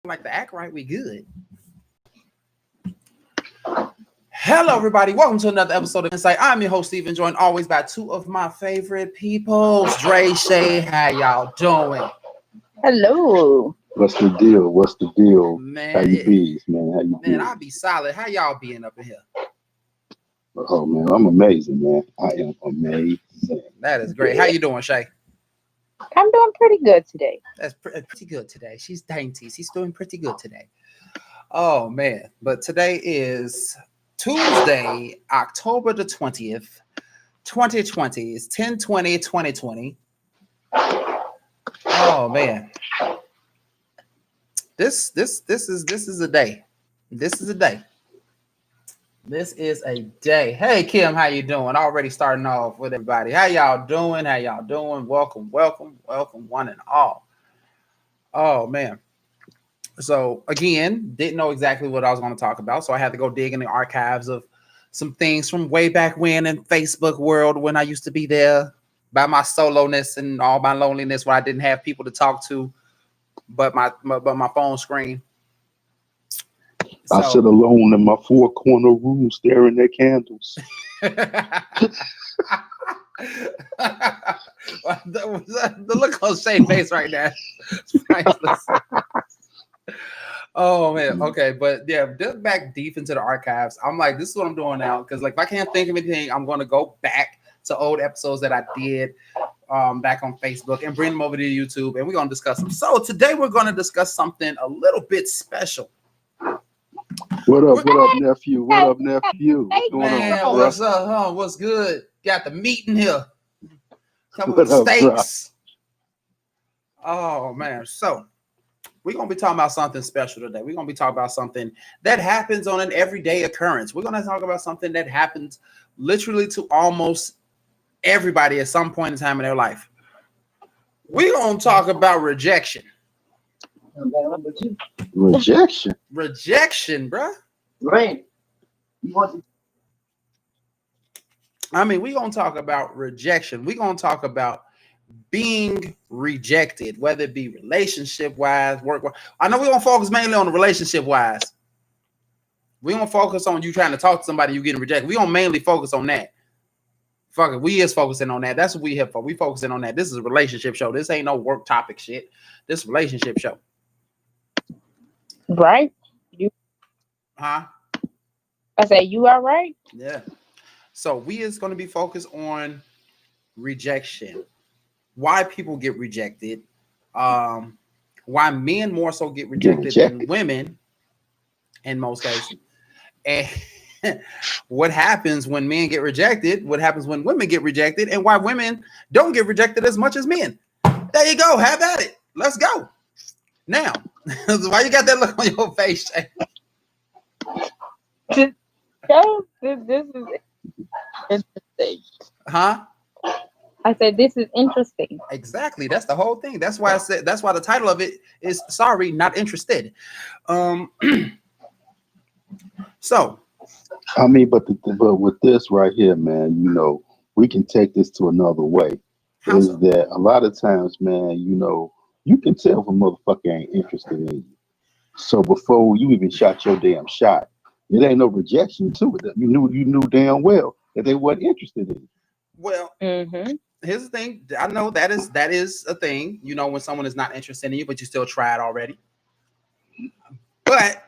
Like to act right, we good. Hello, everybody. Welcome to another episode of En-Syte. I'm your host, Steven, joined always by two of my favorite people, Dre, Shay. How y'all doing? Hello. What's the deal? What's the deal? How Man, you be, man? How you man, be? I'll be solid. How y'all being up in here? Oh man, I'm amazing, man. I am amazing. That is great. How you doing, Shay? I'm doing pretty good today. That's pretty good today. She's dainty. She's doing pretty good today. Oh, man. But today is Tuesday, October the 20th, 2020. It's 10/20/2020. Oh man, this is a day. This is a day. This is a day. Hey Kim, how you doing? Already starting off with everybody. How y'all doing? How y'all doing? Welcome, one and all. Oh man. So again, didn't know exactly what I was going to talk about, so I had to go dig in the archives of some things from way back when in Facebook world when I used to be there by my soloness and all my loneliness where I didn't have people to talk to but my phone screen. I sit alone in my four-corner room staring at candles. The look on Shay's face right now is priceless. Oh man, okay, but yeah, just back deep into the archives. I'm like, this is what I'm doing now because like if I can't think of anything, I'm going to go back to old episodes that I did back on Facebook and bring them over to YouTube, and we're going to discuss them. So today we're going to discuss something a little bit special. What up, nephew? What up, nephew? What's going Man, on, what's up? Huh? What's good? Got the meat in here. Come with What up, steaks. Oh man, so we're going to be talking about something special today. We're going to be talking about something that happens on an everyday occurrence. We're going to talk about something that happens literally to almost everybody at some point in time in their life. We're going to talk about rejection. Rejection? Rejection, bruh. Right. I mean, we're going to talk about rejection. We're going to talk about being rejected, whether it be relationship wise, work wise. I know we're gonna focus mainly on the relationship wise. We're gonna focus on you trying to talk to somebody, you getting rejected. We're gonna mainly focus on that. Fuck it, we is focusing on that. That's what we here for. We focusing on that. This is a relationship show. This ain't no work topic shit. This relationship show. Right? Huh? I say you are right. Yeah. So we is gonna be focused on rejection. Why people get rejected, why men more so get rejected than women in most cases, and what happens when men get rejected, what happens when women get rejected, and why women don't get rejected as much as men. There you go. Have at it. Let's go. Now, why you got that look on your face, Shay? This is interesting. Huh? I said this is interesting. Exactly. That's the whole thing. That's why I said. That's why the title of it is "Sorry, Not Interested." So, I mean, but with this right here, man, you know, we can take this to another way. Is so? that a lot of times, man, you know, you can tell if a motherfucker ain't interested in you. So before you even shot your damn shot, it ain't no rejection to it. You knew damn well that they weren't interested in you. Well, here's the thing. I know that is a thing. You know, when someone is not interested in you, but you still tried already. But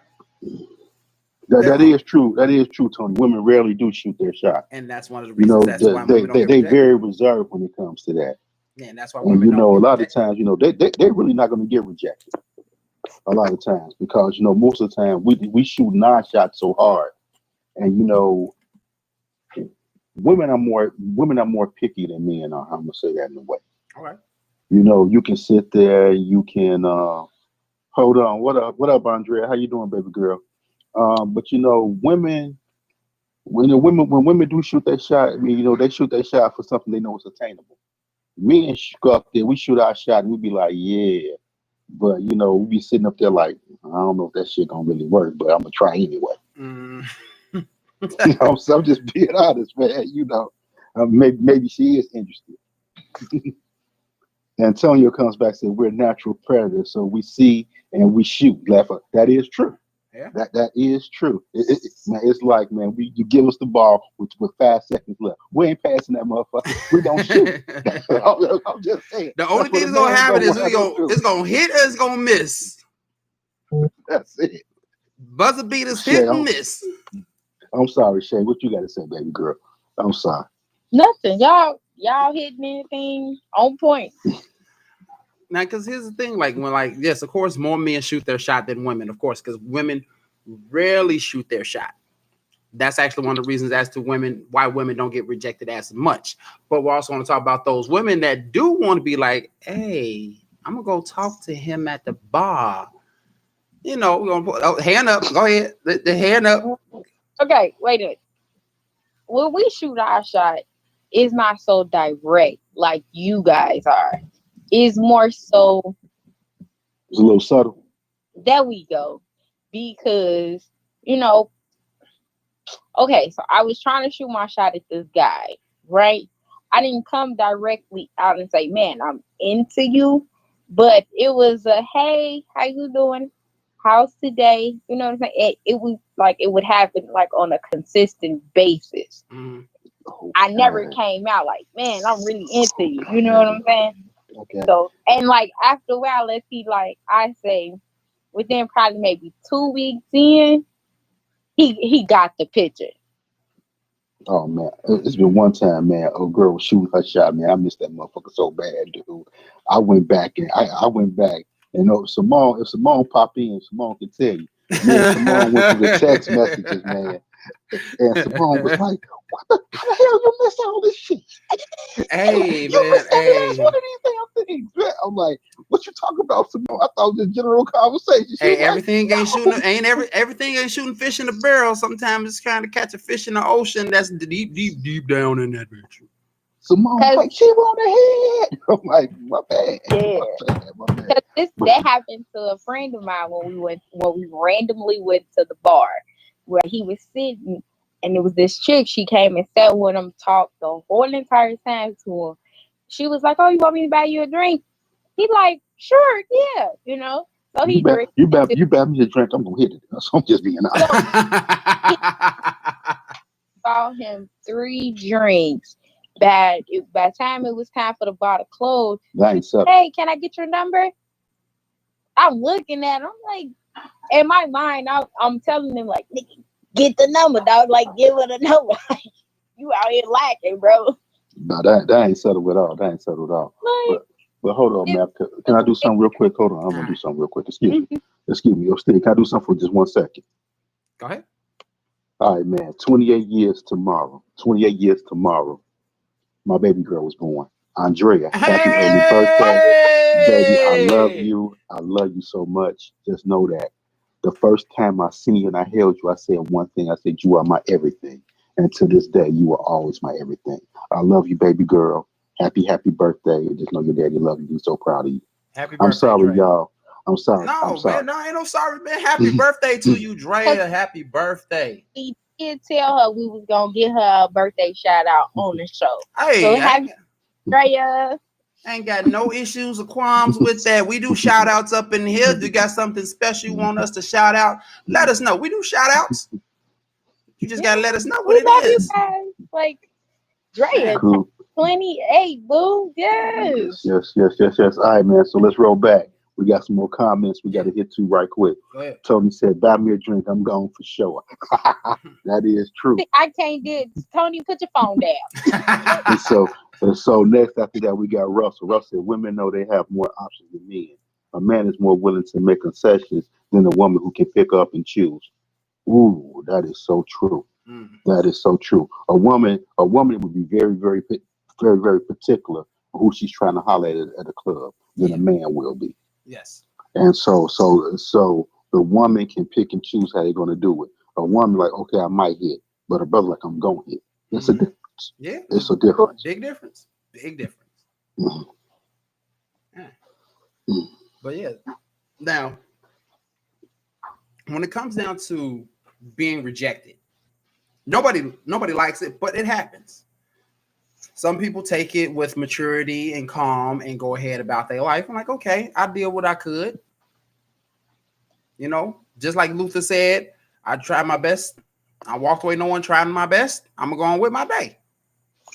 that is true. That is true, Tony. Women rarely do shoot their shot, and that's one of the you reasons. know. That's why women don't get They rejected. very reserved when it comes to that. Yeah, and that's why women. And you know, a lot of times, you know, they're really not going to get rejected. A lot of times, because you know, most of the time we shoot nine shots so hard, and you know, women are more picky than men are. I'm gonna say that in a way. Okay. You know, you can sit there, you can hold on. What up, Andrea? How you doing, baby girl? But you know, when women do shoot that shot, I mean, you know, they shoot that shot for something they know is attainable. Me and go up there, we shoot our shot, and we be like, yeah. But you know, we be sitting up there like, I don't know if that shit gonna really work, but I'm gonna try anyway. You know, so I'm just being honest, man. You know, maybe she is interested. Antonio comes back and said we're natural predators, so we see and we shoot. That is true. Yeah. That is true. Man, it's like, man, you give us the ball with 5 seconds left. We ain't passing that motherfucker. We gonna shoot. I'm just saying. The only That's what thing a that's gonna man's happen is wind up doing. it's gonna hit or it's gonna miss. That's it. Buzzer beaters Shay, hit and miss. I'm sorry, Shay. What you got to say, baby girl? I'm sorry. Nothing. Y'all hitting anything on point. Now, because here's the thing, like yes, of course, more men shoot their shot than women, of course, because women rarely shoot their shot. That's actually one of the reasons as to why women don't get rejected as much. But we're also going to talk about those women that do want to be like, hey, I'm gonna go talk to him at the bar. We're gonna put hand up. Go ahead, the hand up. Okay, wait a minute. When we shoot our shot, it's not so direct like you guys are. It's more so. It's a little subtle. There we go. Because, okay, so I was trying to shoot my shot at this guy, right? I didn't come directly out and say, man, I'm into you. But it was a, hey, how you doing? How's today? You know what I'm saying? It was like, it would happen like on a consistent basis. Mm. I never came out like, man, I'm really into you. You know what I'm saying? Okay. So, and like after a while, let's see, like I say, within probably maybe 2 weeks in, he got the picture. Oh man, it's been one time, man. A girl was shooting her shot, man. I missed that motherfucker so bad, dude. I went back and I went back, and if Simone pop in, Simone can tell you. Me and Simone went through the text messages, man. And Simone was like, how the hell you miss all this shit? Hey, You man, missed every last hey. one of these damn things. Man. I'm like, what you talking about, Simone? I thought it was a general conversation. Hey, everything ain't shooting. Everything ain't shooting fish in the barrel. Sometimes it's kind of catch a fish in the ocean that's deep down in that bitch. Simone like, she want a head. I'm like, my bad. Yeah. Because that happened to a friend of mine when we randomly went to the bar where he was sitting, and it was this chick. She came and sat with him, talked the whole entire time to him. She was like, "Oh, you want me to buy you a drink?" He like, "Sure, yeah," So you bet me a drink. I'm gonna hit it. So I'm just being honest. Bought him 3 drinks. By the time it was time for the bar to close, hey, can I get your number? I'm looking at him, I'm like, in my mind, I'm telling him like, nigga, get the number, dog. Like, give her the number. You out here lacking, bro. No, that ain't settled at all. That ain't settled at all. But hold on, man. Can I do something real quick? Hold on, I'm gonna do something real quick. Excuse me. Yo, Steve, can I do something for just 1 second? Go ahead. All right, man. 28 years tomorrow. 28 years tomorrow. My baby girl was born. Andrea, happy early birthday. Baby, I love you. I love you so much. Just know that. The first time I seen you and I held you, I said one thing. I said, you are my everything. And to this day, you are always my everything. I love you, baby girl. Happy birthday. Just know your daddy loves you. He's so proud of you. Happy birthday, I'm sorry, Dre. y'all. I'm sorry. No, I'm sorry. man, no, ain't no sorry, man. Happy birthday to you, Drea. Happy birthday. We did tell her we was gonna get her a birthday shout out on the show. Hey, so happy Drea. Ain't got no issues or qualms with that. We do shout outs up in here. If you got something special you want us to shout out, let us know. We do shout outs. You just gotta let us know what it is. You guys. Like Drea, cool. 28, boo. Yes. Yes. All right, man. So let's roll back. We got some more comments we got to hit to right quick. Tony said, buy me a drink. I'm gone for sure. That is true. I can't do it. Tony, put your phone down. and so next after that, we got Russell. Russell said, women know they have more options than men. A man is more willing to make concessions than a woman who can pick up and choose. Ooh, that is so true. That is so true. A woman would be very, very, very, very particular on who she's trying to holler at a club than a man will be. Yes. And so the woman can pick and choose how they're going to do it. A woman like, okay, I might hit, but a brother like, I'm going to hit. It's a difference. Yeah. It's a difference. Big difference. Big difference. Yeah. But yeah. Now, when it comes down to being rejected, nobody likes it, but it happens. Some people take it with maturity and calm and go ahead about their life. I'm like, okay, I did what I could. You know, just like Luther said, I tried my best. I walked away, no one tried my best. I'm gonna go on with my day.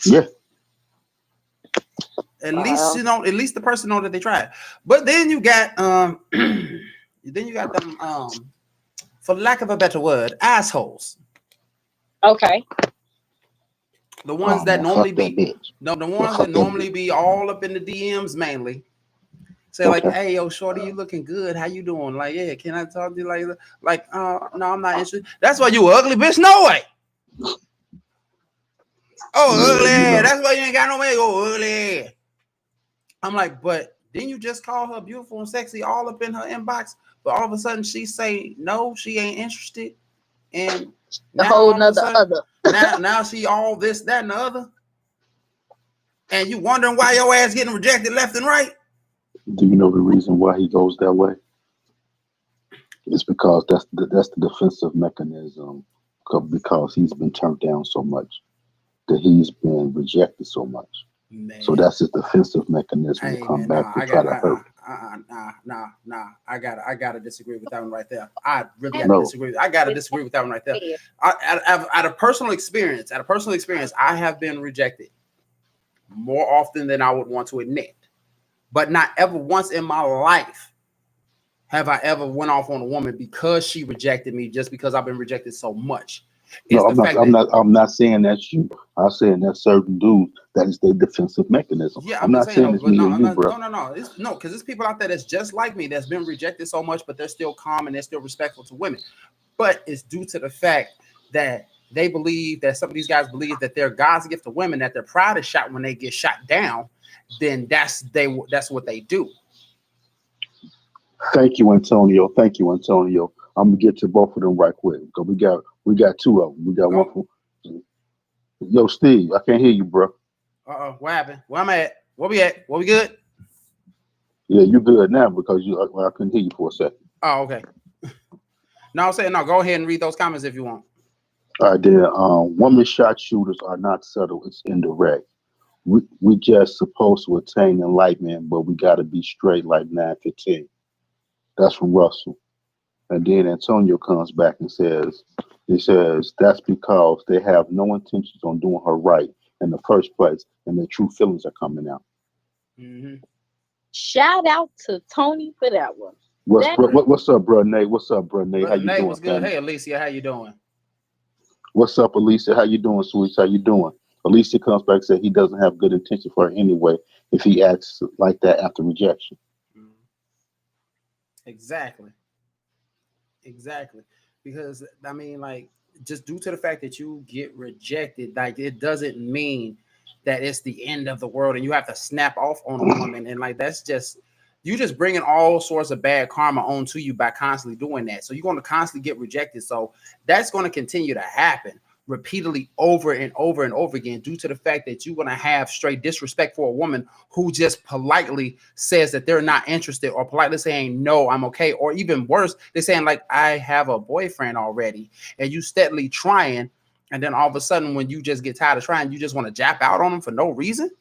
Yeah. At least you know, at least the person know that they tried. But then you got then you got them for lack of a better word, assholes. Okay. The ones that normally be the ones that normally bitch. be all up in the DMs mainly. Say like, hey yo, shorty, you looking good. How you doing? Like, yeah, can I talk to you like no, I'm not interested. That's why you ugly bitch. No way. Oh, ugly. You know. That's why you ain't got no way. Oh, ugly. I'm like, but didn't you just call her beautiful and sexy all up in her inbox? But all of a sudden she say no, she ain't interested. And the now whole all of a nother sudden, other. now she all this, that, and the other. And you wondering why your ass getting rejected left and right? Do you know the reason why he goes that way? It's because that's the defensive mechanism, because he's been turned down so much, that he's been rejected so much. Man. So that's his defensive mechanism to come back to try to hurt. I gotta disagree with that one right there. I really have to disagree. I gotta disagree with that one right there. At a personal experience, I have been rejected more often than I would want to admit. But not ever once in my life have I ever went off on a woman because she rejected me just because I've been rejected so much. No, I'm not saying that's you. I'm saying that certain dudes, that is their defensive mechanism. Yeah, I'm not saying it's me or you, bro. No. Because there's people out there that's just like me that's been rejected so much, but they're still calm and they're still respectful to women. But it's due to the fact that they believe that some of these guys believe that they're God's gift to women, that their pride is shot when they get shot down. Then that's what they do. Thank you, Antonio. I'm gonna get to both of them right quick because we got two of them. We got one from Yo, Steve. I can't hear you, bro. What happened? Where am I at? Where we at? What we good? Yeah, you good now because I couldn't hear you for a second. Oh, okay. No, I'm saying no. Go ahead and read those comments if you want. All right, then. Woman shot shooters are not subtle; it's indirect. We just supposed to attain enlightenment, but we got to be straight like 915. That's from Russell. And then Antonio comes back and he says that's because they have no intentions on doing her right in the first place, and their true feelings are coming out. Mm-hmm. Shout out to Tony for that one. What's up, bro, Nate? What's up, bro, Nate? How you doing? What's good? Hey, Alicia, how you doing? What's up, Alicia? How you doing, sweets? How you doing? Alicia comes back and says he doesn't have good intention for her anyway if he acts like that after rejection. Exactly. Because I mean, like, just due to the fact that you get rejected, like, it doesn't mean that it's the end of the world and you have to snap off on a woman. And like, that's just, you just bringing all sorts of bad karma onto you by constantly doing that. So you're going to constantly get rejected. So that's going to continue to happen repeatedly over and over and over again, due to the fact that you're going to have straight disrespect for a woman who just politely says that they're not interested, or politely saying, no, I'm okay. Or even worse, they're saying like, I have a boyfriend already, and you steadily trying. And then all of a sudden, when you just get tired of trying, you just want to jap out on them for no reason.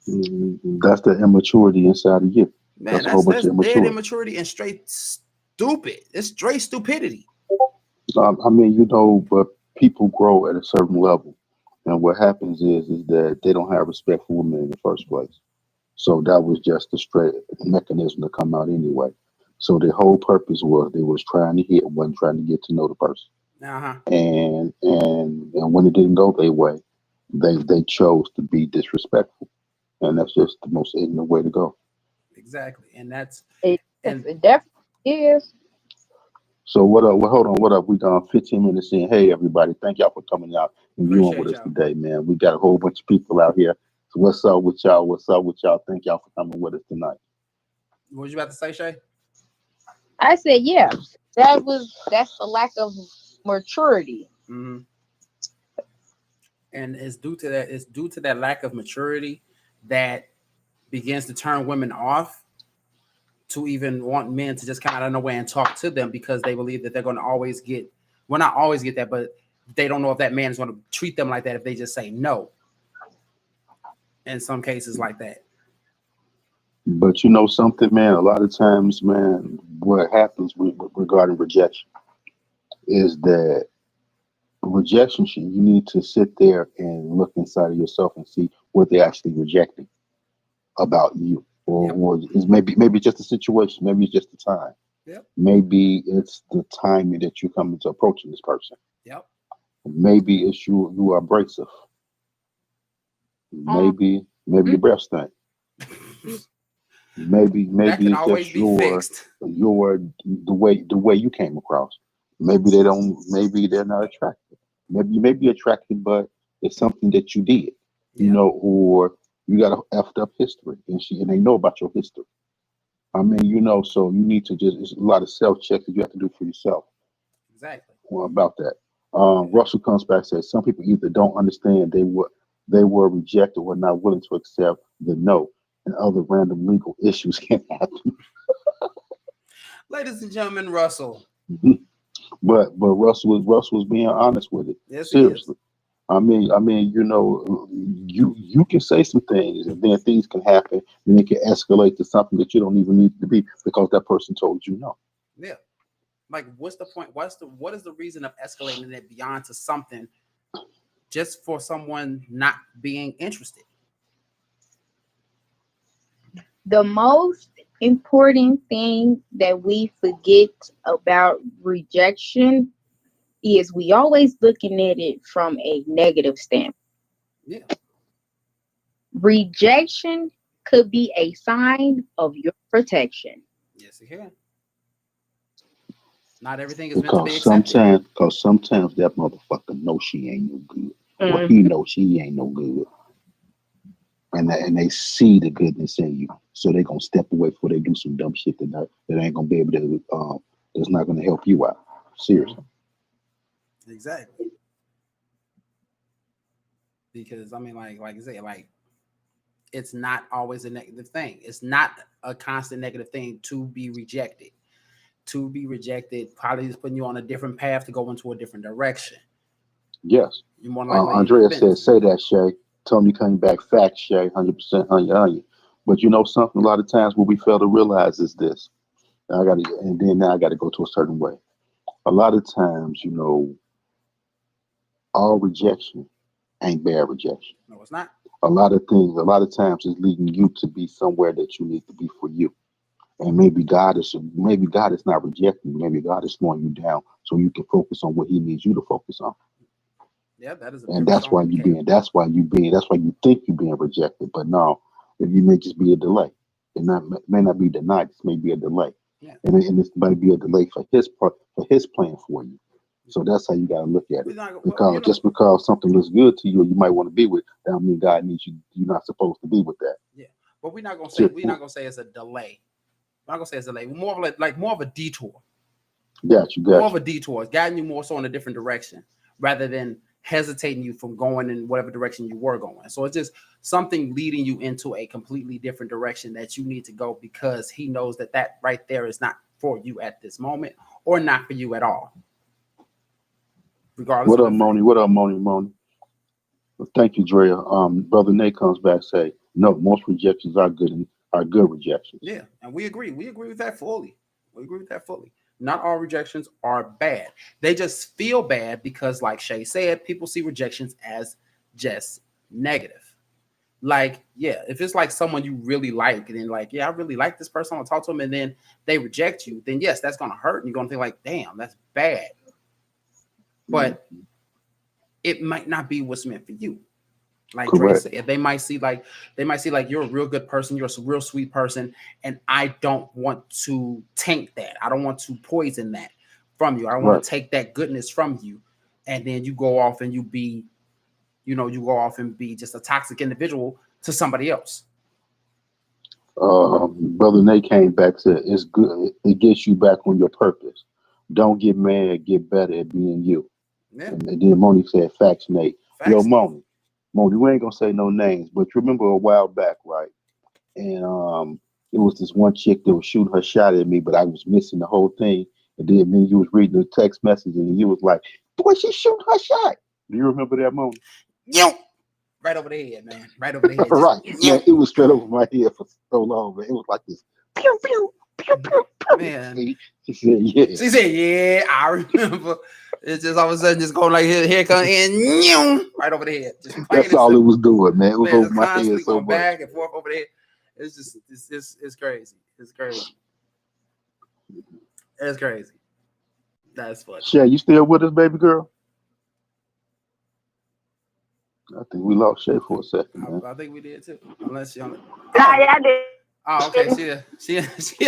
That's the immaturity inside of you. Man, that's dead immaturity and straight stupid. It's straight stupidity. I mean, but people grow at a certain level, and what happens is that they don't have respect for women in the first place. So that was just a straight mechanism to come out anyway. So the whole purpose was they was trying to hit, wasn't trying to get to know the person. And when it didn't go their way, they chose to be disrespectful, and that's just the most ignorant way to go. Exactly, and it definitely is. So what up? Well, hold on. What up? We done 15 minutes in. Hey, everybody. Thank y'all for coming out and viewing with us today, man. We got a whole bunch of people out here. So what's up with y'all? Thank y'all for coming with us tonight. What was you about to say, Shay? I said, yeah, that's a lack of maturity. Mm-hmm. And it's due to that. It's due to that lack of maturity that begins to turn women off to even want men to just come out of nowhere and talk to them, because they believe that they're going to always get, well, not always get that, but they don't know if that man is going to treat them like that if they just say no. In some cases like that. But you know something, man. A lot of times, man, what happens regarding rejection is that rejection. You need to sit there and look inside of yourself and see what they're actually rejecting about you, Yep. or is maybe just the situation, maybe it's just the time, Yep. maybe it's the timing that you come into approaching this person, Yep. maybe it's you are abrasive, Um, maybe your breath stink, That maybe can it's always just be fixed. your the way you came across. Maybe they don't. Maybe they're not attractive. Maybe you may be attracted, but it's something that you did, Yeah. or you got a effed up history, and they know about your history. I mean, so you need to it's a lot of self checks that you have to do for yourself Exactly. about that. Yeah. Russell comes back and says some people either don't understand they were rejected or not willing to accept the no, and other random legal issues can happen. Ladies and gentlemen, Russell. But Russell was being honest with it. Yes, he is. Seriously. I mean, you can say some things, and then things can happen, and it can escalate to something that you don't even need to be because that person told you no. Yeah. Like, what's the point? What is the reason of escalating it beyond to something just for someone not being interested? the most important thing that we forget about rejection is we always looking at it from a negative standpoint. Yeah. Rejection could be a sign of your protection. Yes, it can. Not everything is meant to be Because accepted. sometimes that motherfucker knows she ain't no good, or he Mhm. knows she ain't no good, and they see the goodness in you, so they gonna step away before they do some dumb shit that ain't gonna be able to that's not gonna help you out. Seriously. Exactly. Because I mean, like I say, like it's not always a negative thing. It's not a constant negative thing to be rejected. To be rejected probably is putting you on a different path to go into a different direction. Yes. You're more likely Andrea been. said, "Say that, Shay." Tony coming back, facts, Shay, 100% on you. But you know something? A lot of times what we fail to realize is this. Now I got to go to a certain way. A lot of times, all rejection ain't bad rejection. No, it's not. A lot of times is leading you to be somewhere that you need to be for you. And maybe God is not rejecting you. Maybe God is slowing you down so you can focus on what He needs you to focus on. Yeah, that is a And very strong indicator. that's why you think you're being rejected. But no, it may just be a delay. May not be denied. This may be a delay, Yeah. and this might be a delay for His part, for His plan for you. So that's how you got to look at it. We're not, well, Because just because something looks good to you, you might want to be with. That don't mean God needs you. You're not supposed to be with that. yeah. But So, we're not gonna say it's a delay. We're not gonna say it's a delay. More of like more of a detour. More got of you. a detour. It's guiding you more so in a different direction rather than hesitating you from going in whatever direction you were going. So it's just something leading you into a completely different direction that you need to go because he knows that right there is not for you at this moment or not for you at all, regardless What of up, the thing. Moni? What up, Moni? Moni. Well, thank you, Drea. Brother Nate comes back say, no, most rejections are good and are good rejections. Yeah, and we agree. We agree with that fully. We agree with that fully. Not all rejections are bad. They just feel bad because, like Shay said, people see rejections as just negative. Like, yeah, if it's like someone you really like, and then like, yeah, I really like this person, I want to talk to them, and then they reject you, then yes, that's gonna hurt, and you're gonna think like, damn, that's bad. Mm, But it might not be what's meant for you. Like Dre correct. said, they might see like you're a real good person, you're a real sweet person, and I don't want to taint that. I don't want to poison that from you. I don't want Right. to take that goodness from you, and then you go off and you go off and be just a toxic individual to somebody else. Brother Nate came back said, it's good. It gets you back on your purpose. Don't get mad. Get better at being you. Yeah, And then Moni said, facts, Nate. Yo, facts, Nate. Moni, we ain't gonna say no names, but you remember a while back, right? And it was this one chick that was shooting her shot at me, but I was missing the whole thing. And then me, you was reading the text message, and you was like, "Boy, she's shooting her shot." Do you remember that moment? Yo, right over the head, man. Right over the head. Right, man. It was straight over my head for so long, man. It was like this. Pew, pew, pew, pew, pew. Man. She said, "Yeah." She said, "Yeah, I remember." It's just all of a sudden just going like here come in right over the head. Just That's all it was doing, man. It was over my head so going much. back and forth over the head. It's just it's crazy. It's crazy. It's crazy. That's funny. Shay, you still with us, baby girl? I think we lost Shay for a second, man. I think we did too. Unless you only. Yeah, I did. Oh, okay. She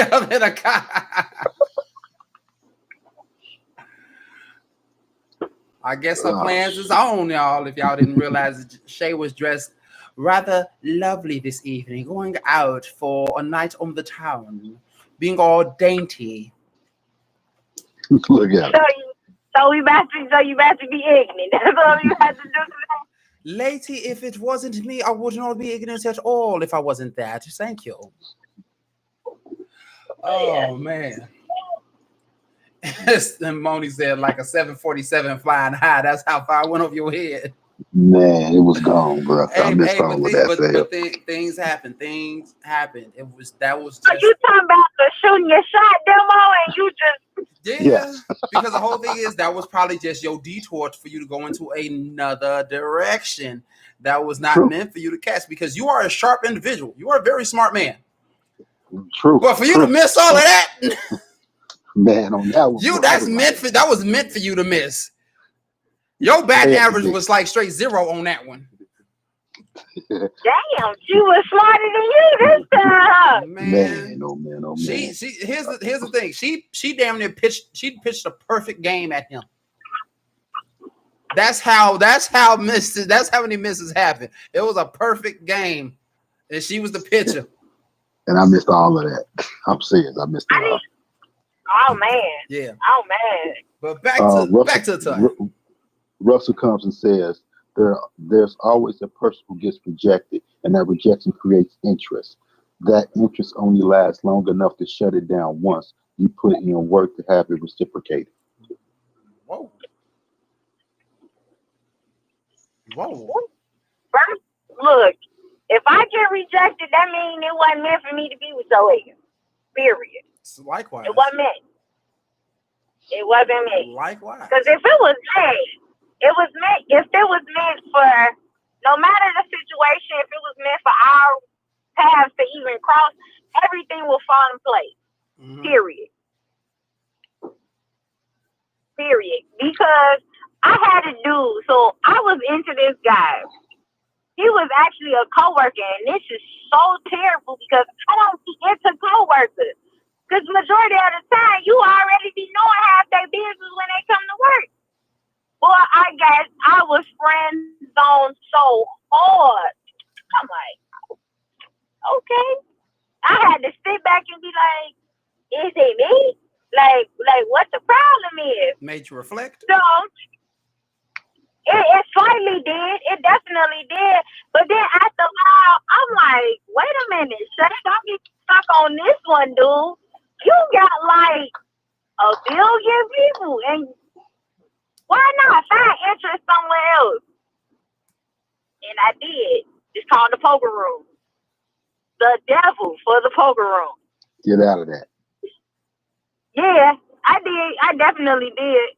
up in a car. I guess her plans is on, y'all. If y'all didn't realize, Shay was dressed rather lovely this evening, going out for a night on the town, being all dainty. Look at her. So you about to be ignorant. That's all you have to do today. Lady, if it wasn't me, I would not be ignorant at all if I wasn't that. Thank you. Oh, man. And Moni said like a 747 flying high. That's how far I went over your head. Man, it was gone, bro. I missed all of that. But things happened. Things happened. That was just. You talking about the shooting your shot demo and you just. Yeah, because the whole thing is that was probably just your detour for you to go into another direction that was not meant for you to catch, because you are a sharp individual. You are a very smart man. True. But for you to miss all of that, man, on that one, that was meant for you to miss. Your batting average was like straight 0 on that one. Damn, she was smarter than you this time. Man. She here's the thing. She damn near pitched a perfect game at him. That's how many misses happen. It was a perfect game, and she was the pitcher. And I missed all of that. I'm serious. I missed it all. Oh man. Yeah. Oh man. But back to the time. Russell comes and says there's always a person who gets rejected, and that rejection creates interest. That interest only lasts long enough to shut it down once you put in work to have it reciprocated. Whoa. First, look, if I get rejected, that means it wasn't meant for me to be with your ass. Period. Likewise. It wasn't meant. It wasn't meant. Likewise. Because if it was meant, if it was meant for, no matter the situation, if it was meant for our paths to even cross, everything will fall in place. Mm-hmm. Period. Because I had a dude, so I was into this guy. He was actually a coworker, and this is so terrible because I don't be into coworkers. Because majority of the time, you already be knowing half their business when they come to work. Well, I guess I was friend zoned so hard. I'm like, okay. I had to sit back and be like, is it me? Like what the problem is? Made you reflect? So, it slightly did. It definitely did. But then after a while, I'm like, wait a minute, Shay, don't get stuck on this one, dude. You got like 1 billion people, and why not find interest somewhere else? And I did. It's called the poker room. The devil for the poker room. Get out of that. Yeah, I did. I definitely did.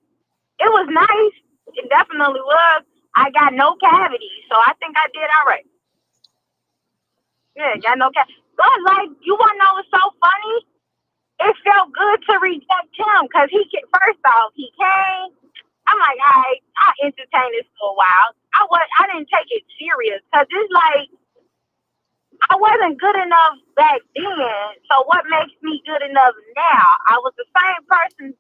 It was nice. It definitely was. I got no cavities, so I think I did all right. Yeah, got no cavities. But like, you want to know what's so funny? It felt good to reject him because first off, he came. I'm like, all right, I'll entertain this for a while. I didn't take it serious because it's like, I wasn't good enough back then. So what makes me good enough now? I was the same person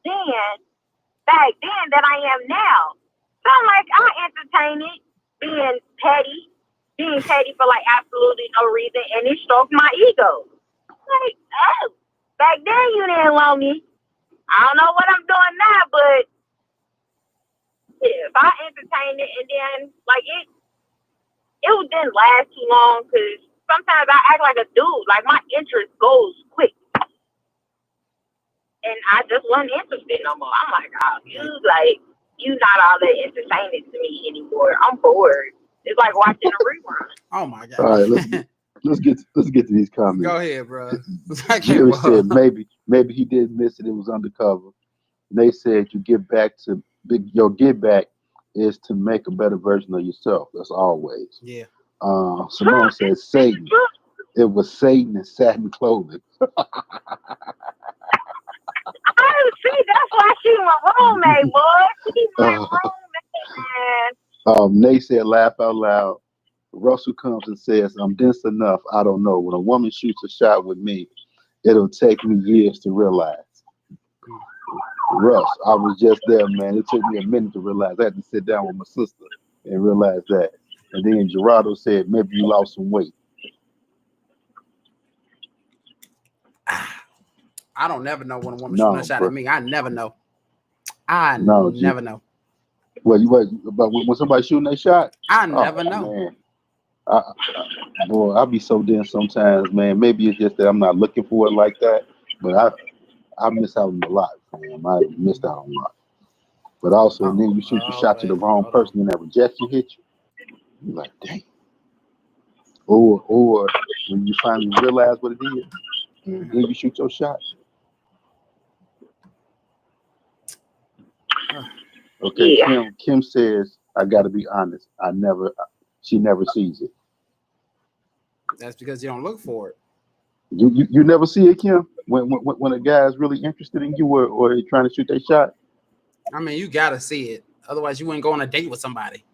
back then that I am now. So I'm like, I'll entertain it, being petty for like absolutely no reason, and it stroked my ego. Like, oh, back then you didn't want me. I don't know what I'm doing now, but yeah, if I entertain it, and then like it didn't last too long because sometimes I act like a dude, like my interest goes quick. And I just wasn't interested no more. I'm like, oh, you not all that entertaining to me anymore. I'm bored. It's like watching a rerun. Oh my god! All right, let's get to these comments. Go ahead, bro. Jerry said maybe he did miss it. It was undercover. And they said your get back is to make a better version of yourself. That's always. Yeah. Simone said Satan. It was Satan in satin clothing. I see. That's why she's my roommate, boy. She's my roommate, man. Nate said, laugh out loud. Russell comes and says, I'm dense enough. I don't know. When a woman shoots a shot with me, it'll take me years to realize. Russ, I was just there, man. It took me a minute to realize. I had to sit down with my sister and realize that. And then Gerardo said, maybe you lost some weight. I don't never know when a woman shooting a shot at me. I never know. Never know. But when somebody shooting that shot, I never know. Man. Boy, I be so dense sometimes, man. Maybe it's just that I'm not looking for it like that, but I miss out on a lot, man. I missed out on a lot. But also, then you shoot your shot to the wrong person and that rejection hit you. You're like, dang. Or when you finally realize what it is, and then you shoot your shot. Okay, yeah. Kim says, I gotta be honest. She never sees it. That's because you don't look for it. You never see it, Kim? When a guy is really interested in you or trying to shoot that shot? I mean, you gotta see it. Otherwise, you wouldn't go on a date with somebody.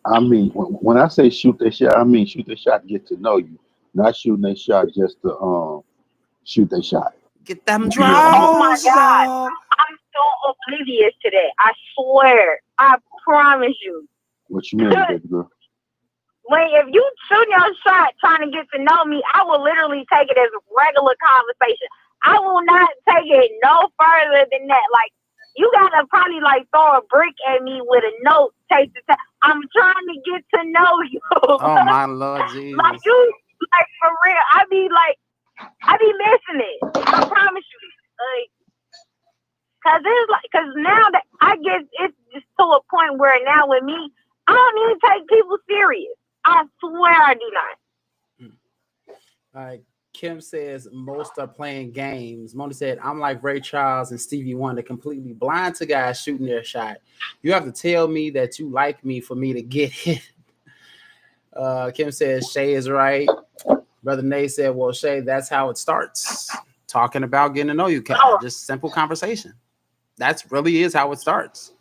I mean, when I say shoot that shot, I mean shoot that shot to get to know you. Not shooting that shot just to shoot that shot. Get them draws. Oh my God. I'm so oblivious to that. I swear. I promise you. What you mean, baby girl? If you shoot your shot trying to get to know me, I will literally take it as a regular conversation. I will not take it no further than that. Like, you gotta probably like throw a brick at me with a note. I'm trying to get to know you. Oh my Lord Jesus! Like you, like for real. I be missing it. I promise you. Cause now that I guess it's just to a point where now with me, I don't even take people serious. I swear I do not. All right. Kim says most are playing games. Mona said, I'm like Ray Charles and Stevie Wonder, completely blind to guys shooting their shot. You have to tell me that you like me for me to get hit. Kim says, Shay is right. Brother Nate said, well, Shay, that's how it starts. Talking about getting to know you, just simple conversation. That's really is how it starts.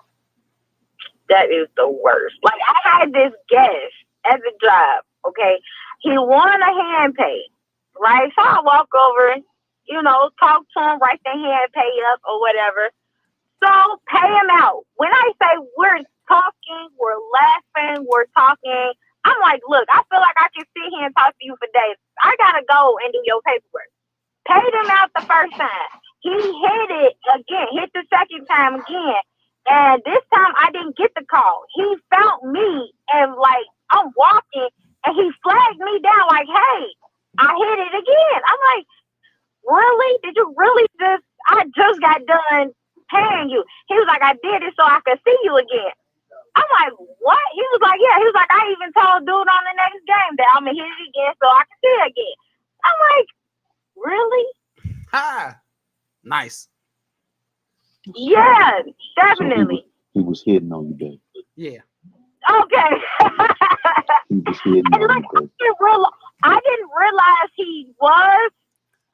That is the worst. Like, I had this guest at the job, okay? He won a hand pay, right? So I walk over, talk to him, write the hand pay up or whatever. So pay him out. When I say we're talking, we're laughing, we're talking, I'm like, look, I feel like I can sit here and talk to you for days. I got to go and do your paperwork. Paid him out the first time. He hit it again, hit the second time again. And this time I didn't get the call. He found me and like I'm walking and he flagged me down like, hey, I hit it again. I'm like, really? Did you really I just got done paying you. He was like, I did it so I could see you again. I'm like, what? He was like, yeah. He was like, I even told dude on the next game that I'm going to hit it again so I can see it again. I'm like, really? Ha! Nice. Yeah, definitely. So he was hitting on you, babe. Yeah. Okay. He was hitting on you, babe. I didn't realize he was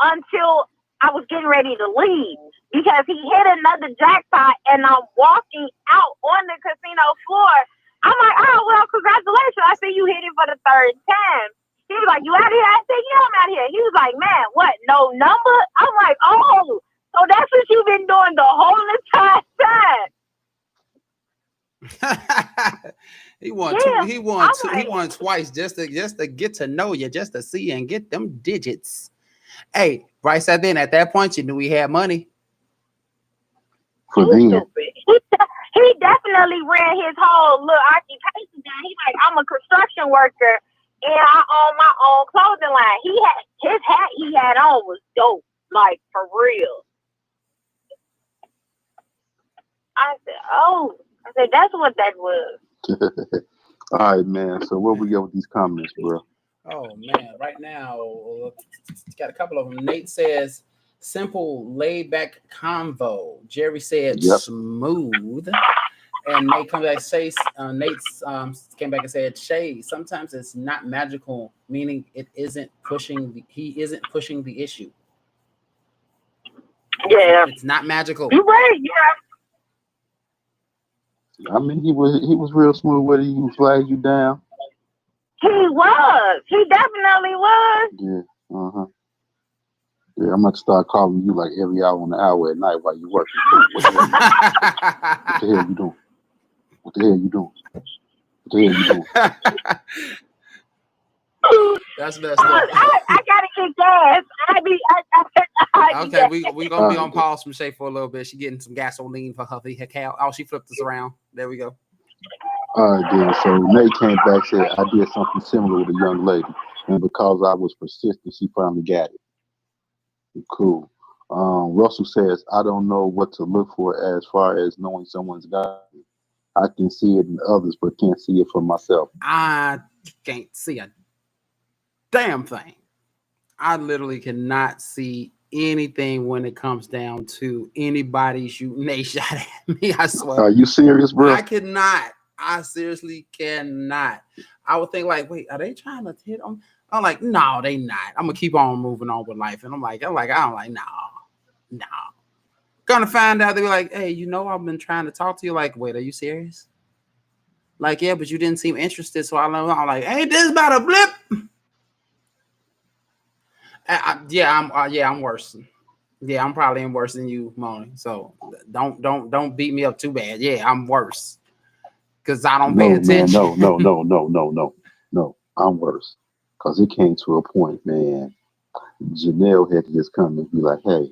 until I was getting ready to leave because he hit another jackpot and I'm walking out on the casino floor. I'm like, oh, well, congratulations. I see you hit it for the third time. He was like, you out here? I said, yeah, I'm out here. He was like, man, what? No number? I'm like, oh, so that's what you've been doing the whole entire time. He won twice just to get to know you, just to see and get them digits. Hey, right said then at that point you knew he had money. He definitely ran his whole little occupation down. He's like, I'm a construction worker and I own my own clothing line. His hat he had on was dope, like for real. I said, that's what that was. All right, man. So what we got with these comments, bro? Oh man, right now got a couple of them. Nate says simple, laid back convo. Jerry said Yep. smooth. And Nate comes back. Nate's came back and said, "Shay, sometimes it's not magical, meaning it isn't pushing. He isn't pushing the issue. Yeah, it's not magical. You're right. Yeah, I mean, he was real smooth with it. He flagged you down. he was. He definitely was. Yeah. Uh-huh. Yeah, I'm going to start calling you like every hour on the hour at night while you working. What the hell you doing? What the hell you doing? What the hell you doing? That's messed up. I gotta get gas. Okay, we gonna be on pause from Shay for a little bit. She getting some gasoline for her vehicle. Oh, she flipped us around. There we go. All right, then. So Nate came back and said, I did something similar with a young lady. And because I was persistent, she finally got it. Cool. Russell says, I don't know what to look for as far as knowing someone's got it. I can see it in others, but can't see it for myself. I can't see a damn thing. I literally cannot see anything when it comes down to anybody shooting a shot at me. I swear. Are you serious, bro? I cannot. I seriously cannot. I would think like, wait, are they trying to hit them? I'm like, no, they not. I'm gonna keep on moving on with life, and I'm like, no. Gonna find out. They be like, hey, I've been trying to talk to you. Like, wait, are you serious? Like, yeah, but you didn't seem interested. So I'm like, ain't this about a blip? I'm worse. Yeah, I'm probably worse than you, Moni. So don't beat me up too bad. Yeah, I'm worse because I don't pay attention. Man, no. I'm worse because it came to a point, man. Janelle had to just come and be like, "Hey,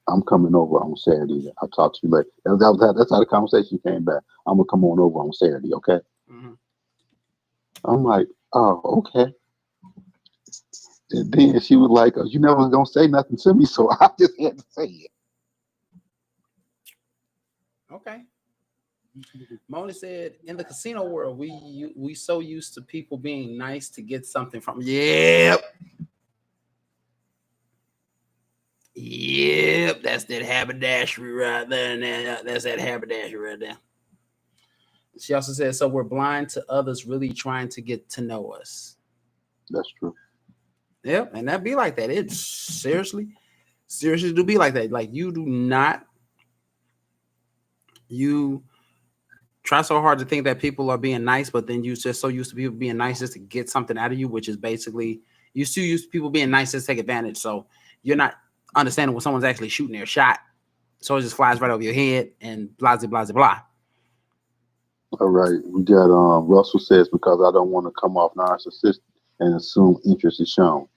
I'm coming over on Saturday. I'll talk to you later." That's how the conversation came back. I'm gonna come on over on Saturday, okay? Mm-hmm. I'm like, "Oh, okay." And then she was like, "You never gonna say nothing to me," so I just had to say it. Okay. Moni said, "In the casino world, we so used to people being nice to get something from." Yep. That's that haberdashery right there. That's that haberdashery right there. She also said, "So we're blind to others really trying to get to know us." That's true. Yep, and that be like that. It seriously do be like that. Like you try so hard to think that people are being nice, but then you just so used to people being nice just to get something out of you, which is basically you still used to people being nice just to take advantage. So you're not understanding when someone's actually shooting their shot. So it just flies right over your head and blah, blah, blah, blah. All right. We got Russell says, because I don't want to come off narcissistic and assume interest is shown.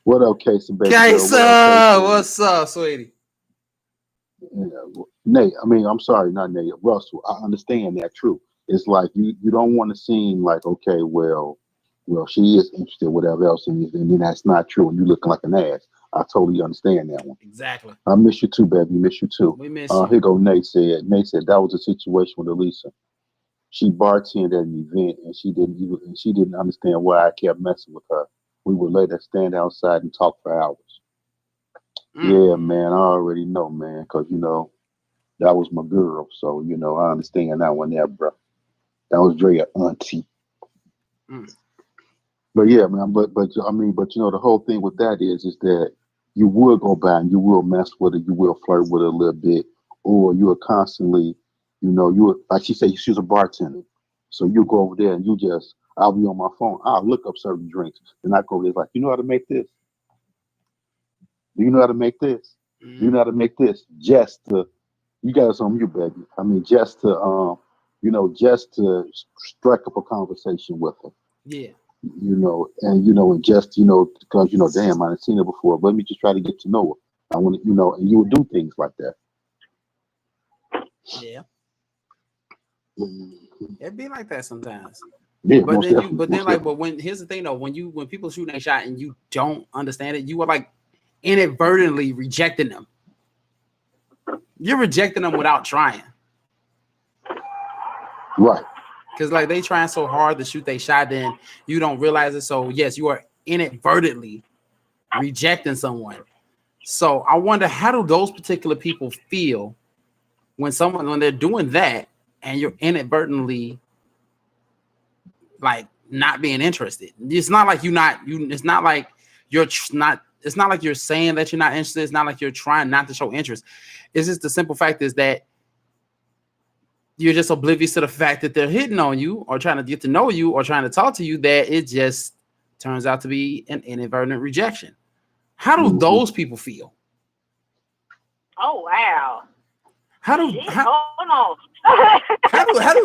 What up, Casey, baby? What's up, sweetie? Nate, I'm sorry, not Nate, Russell. I understand that, true. It's like you don't want to seem like, okay, well, she is interested, whatever else, and then that's not true, and you looking like an ass. I totally understand that one. Exactly. I miss you too, baby. Miss you too. We miss you. Here go Nate said that was a situation with Elisa. She bartended at an event, and she didn't understand why I kept messing with her. We would let her stand outside and talk for hours. Yeah, man, I already know, man, because that was my girl. So I understand that one there, bro. That was Drea auntie. But yeah, man, but the whole thing with that is that you will go by and you will mess with her, you will flirt with her a little bit, or you will constantly, like she said, she's a bartender, so you go over there and I'll be on my phone, I'll look up certain drinks, and I go there like, you know how to make this? Do you know how to make this? Do you know how to make this? Just to, you got us on you, baby. Just to, just to strike up a conversation with her. Yeah. And just, because, damn, I've seen her before. But let me just try to get to know her. I want to, and you would do things like that. Yeah. It'd be like that sometimes. Yeah, but here's the thing though, when people shooting a shot and you don't understand it, you are like inadvertently rejecting them. You're rejecting them without trying. Right. Because like they trying so hard to shoot they shot, then you don't realize it. So yes, you are inadvertently rejecting someone. So I wonder, how do those particular people feel when they're doing that and you're inadvertently like not being interested? It's not like it's not like it's not like you're saying that you're not interested. It's not like you're trying not to show interest. It's just the simple fact is that you're just oblivious to the fact that they're hitting on you or trying to get to know you or trying to talk to you, that it just turns out to be an inadvertent rejection. How do those people feel? Oh wow. How do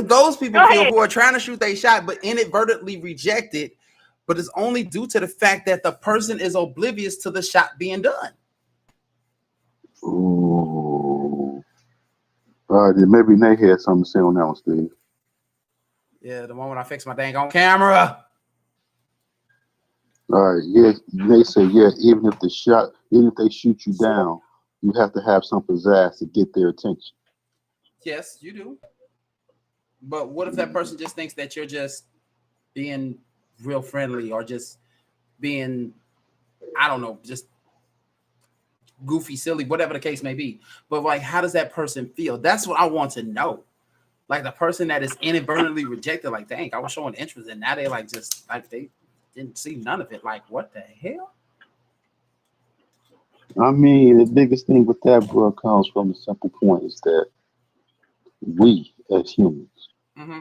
those people feel who are trying to shoot their shot but inadvertently reject it, but it's only due to the fact that the person is oblivious to the shot being done? Ooh. All right, then maybe Nate had something to say on that one, Steve. Yeah, the moment I fix my dang on camera. All right, yeah, Nate said, yeah, even if they shoot you down, you have to have some pizzazz to get their attention. Yes, you do. But what if that person just thinks that you're just being real friendly or just being, I don't know, just goofy, silly, whatever the case may be? But like, how does that person feel? That's what I want to know. Like the person that is inadvertently rejected, like, dang, I was showing interest, and now they like just like they didn't see none of it. Like, what the hell? I mean, the biggest thing with that, bro, comes from the simple point is that we as humans,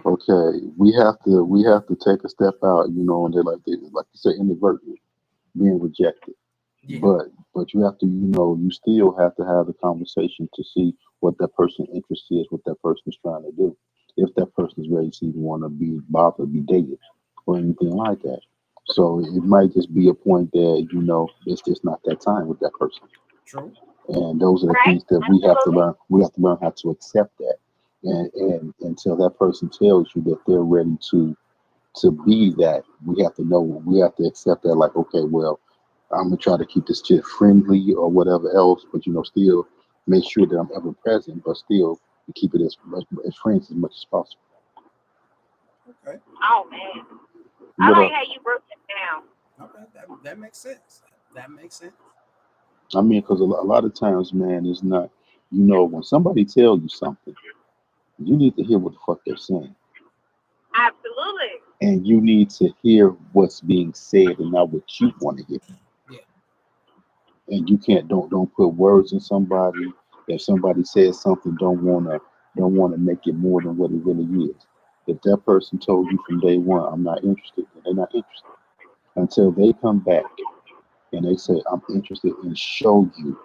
okay, we have to take a step out, and they're like you say, inadvertently being rejected. Yeah. But you have to, you still have to have the conversation to see what that person's interest is, what that person is trying to do. If that person is ready to even want to be bothered, be dated, or anything like that. So it might just be a point that, it's just not that time with that person. True. And those are the things that we have to learn. We have to learn how to accept that. And until that person tells you that they're ready to be that, we have to accept that, like, okay, well, I'm gonna try to keep this shit friendly or whatever else, but still make sure that I'm ever present, but still keep it as friends as much as possible. Okay. Oh man, I like how you broke it down. Okay, that makes sense. That makes sense. I mean, because a lot of times, man, it's not. When somebody tells you something, you need to hear what the fuck they're saying. Absolutely. And you need to hear what's being said and not what you want to hear. And you don't put words in somebody. If somebody says something, don't wanna make it more than what it really is. If that person told you from day one, I'm not interested, then they're not interested until they come back and they say, I'm interested, and show you,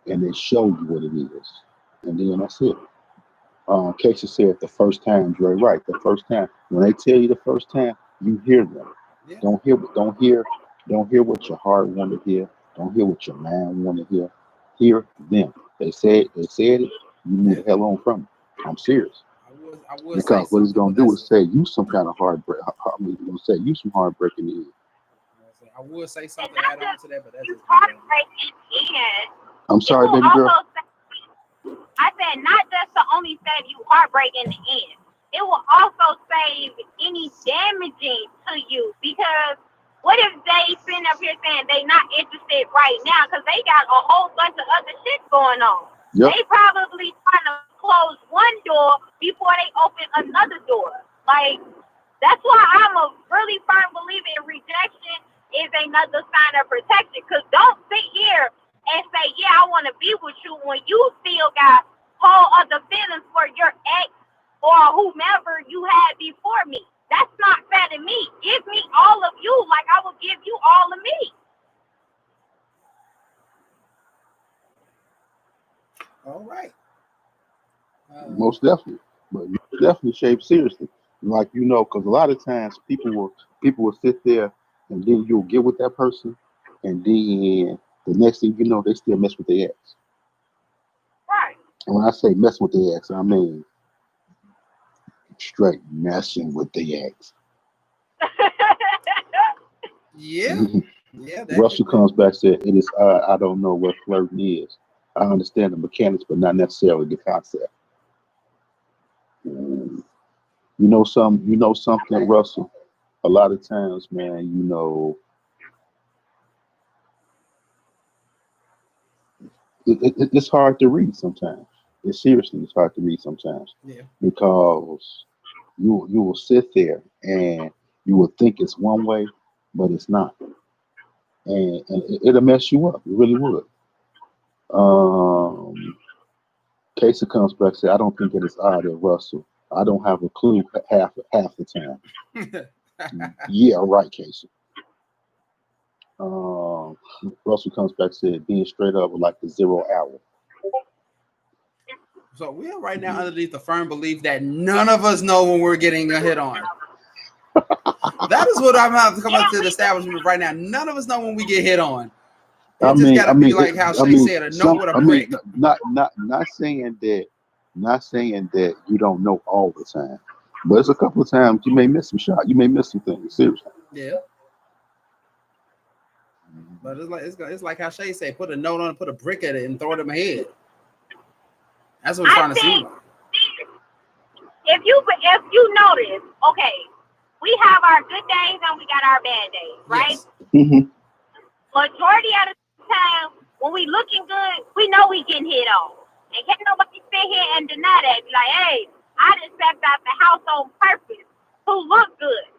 and they show you what it is, and then that's it. Casey said the first time, Dre, right? The first time, when they tell you the first time, you hear them. Yeah. Don't hear what your heart want to hear. Don't hear what your mind want to hear. Hear them. They said it. You move the hell on from it. I'm serious. I would because what it's gonna do is say you some kind of heartbreak. It's gonna say you some heartbreak in the end. I would say something add on to that, but that's just heartbreaking in. I'm sorry, baby girl. I said not just to only save you heartbreak in the end. It will also save any damaging to you, because what if they sitting up here saying they not interested right now because they got a whole bunch of other shit going on. Yep. They probably trying to close one door before they open another door. Like, that's why I'm a really firm believer in rejection is another sign of protection. Because don't sit here and say, yeah, I want to be with you when you still got whole other feelings for your ex or whomever you had before me. That's not fair to me. Give me all of you like I will give you all of me. All right. Most definitely. But definitely shape seriously. Like, because a lot of times people will sit there and then you'll get with that person, and then the next thing you know, they still mess with their ex. Right. And when I say mess with their ex, I mean straight messing with the ex. Yeah. Yeah. Russell comes back and said, it is I don't know what flirting is. I understand the mechanics, but not necessarily the concept. You know something, Russell. A lot of times, man, it's hard to read sometimes. It's hard to read sometimes Yeah. because you will sit there and you will think it's one way, but it's not, and it'll mess you up. It really would. Um, Casey comes back and says, "I don't think it is odd at Russell. I don't have a clue half the time." Yeah, right, Casey. Um, Russell comes back and said, "Being straight up with like the 0 hour." So we are right now underneath the firm belief that none of us know when we're getting a hit on. That is what I'm have to come up to the establishment right now. None of us know when we get hit on. It just gotta be like how Shay said, a note with a brick. Not saying that you don't know all the time, but it's a couple of times you may miss some shot. You may miss some things. Seriously. Yeah. But it's like how Shay said, put a note on it, put a brick at it, and throw it in my head. That's what I'm trying to see. If you notice, okay, we have our good days and we got our bad days, right? Yes. Mm-hmm. Majority of the time, when we looking good, we know we getting hit on. And can't nobody sit here and deny that. Be like, hey, I just stepped out the house on purpose to look good.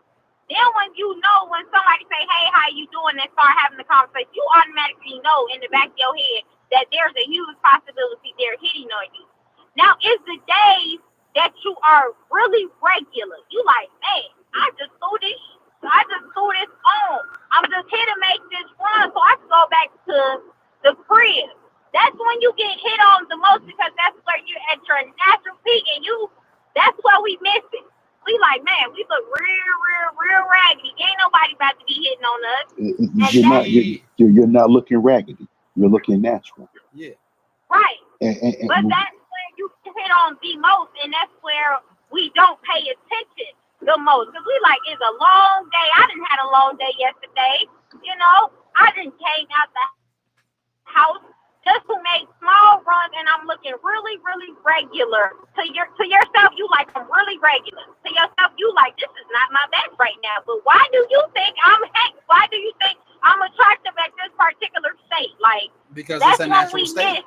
Then when you know when somebody say, hey, how you doing, and start having the conversation, you automatically know in the back of your head that there's a huge possibility they're hitting on you. Now, it's the days that you are really regular. You like, man, I just threw this on. I'm just here to make this run so I can go back to the crib. That's when you get hit on the most because that's where you're at your natural peak and that's where we miss it. We like, man, we look real raggedy. Ain't nobody about to be hitting on us. You're not looking raggedy. You're looking natural. Yeah. Right. And but that's where you hit on the most, and that's where we don't pay attention the most. Because we like, it's a long day. I didn't had a long day yesterday. I didn't came out the house just to make small runs, and I'm looking really regular. To yourself, you like, I'm really regular. To yourself, you like, this is not my best right now. But why do you think why do you think I'm attractive at this particular state? Like, because that's it's a natural state.